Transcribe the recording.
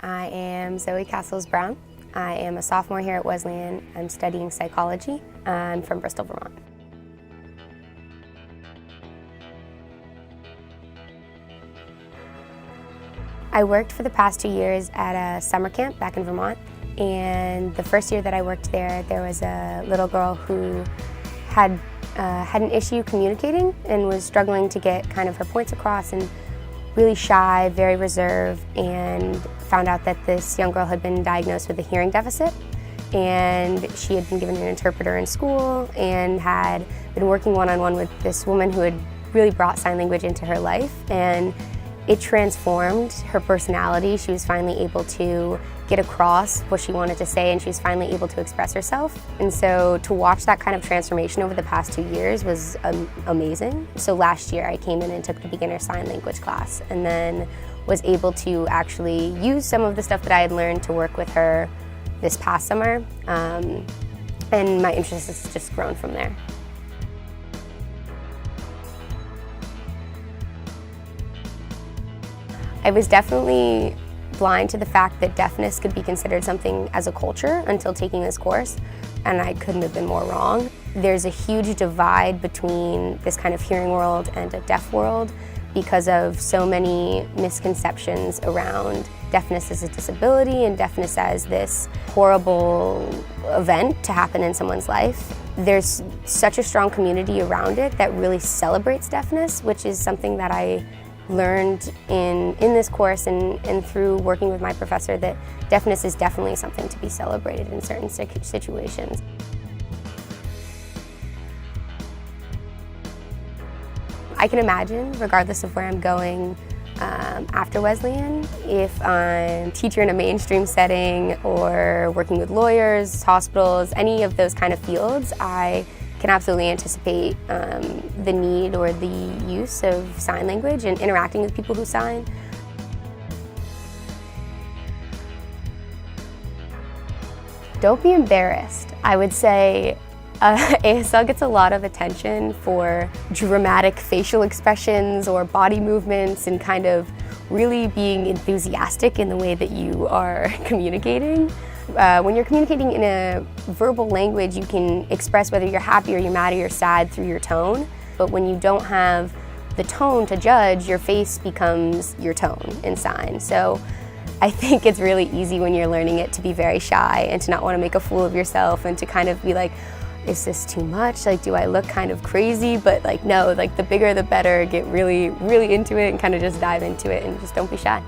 I am Zoe Cassels-Brown. I am a sophomore here at Wesleyan. I'm studying psychology. I'm from Bristol, Vermont. I worked for the past 2 years at a summer camp back in Vermont, and the first year that I worked there was a little girl who had an issue communicating and was struggling to get kind of her points across, and really shy, very reserved, and found out that this young girl had been diagnosed with a hearing deficit, and she had been given an interpreter in school and had been working one-on-one with this woman who had really brought sign language into her life, and it transformed her personality. She was finally able to get across what she wanted to say, and she was finally able to express herself. And so to watch that kind of transformation over the past 2 years was amazing. So last year I came in and took the beginner sign language class, and then was able to actually use some of the stuff that I had learned to work with her this past summer. And my interest has just grown from there. I was definitely blind to the fact that deafness could be considered something as a culture until taking this course, and I couldn't have been more wrong. There's a huge divide between this kind of hearing world and a deaf world because of so many misconceptions around deafness as a disability and deafness as this horrible event to happen in someone's life. There's such a strong community around it that really celebrates deafness, which is something that I learned in this course and through working with my professor, that deafness is definitely something to be celebrated in certain situations. I can imagine, regardless of where I'm going after Wesleyan, if I'm a teacher in a mainstream setting or working with lawyers, hospitals, any of those kind of fields, I can absolutely anticipate the need or the use of sign language and interacting with people who sign. Don't be embarrassed. I would say ASL gets a lot of attention for dramatic facial expressions or body movements and kind of really being enthusiastic in the way that you are communicating. When you're communicating in a verbal language, you can express whether you're happy or you're mad or you're sad through your tone. But when you don't have the tone to judge, your face becomes your tone in sign. So I think it's really easy when you're learning it to be very shy and to not want to make a fool of yourself and to kind of be like, is this too much? Like, do I look kind of crazy? But like, no, like the bigger the better. Get really, really into it and kind of just dive into it and just don't be shy.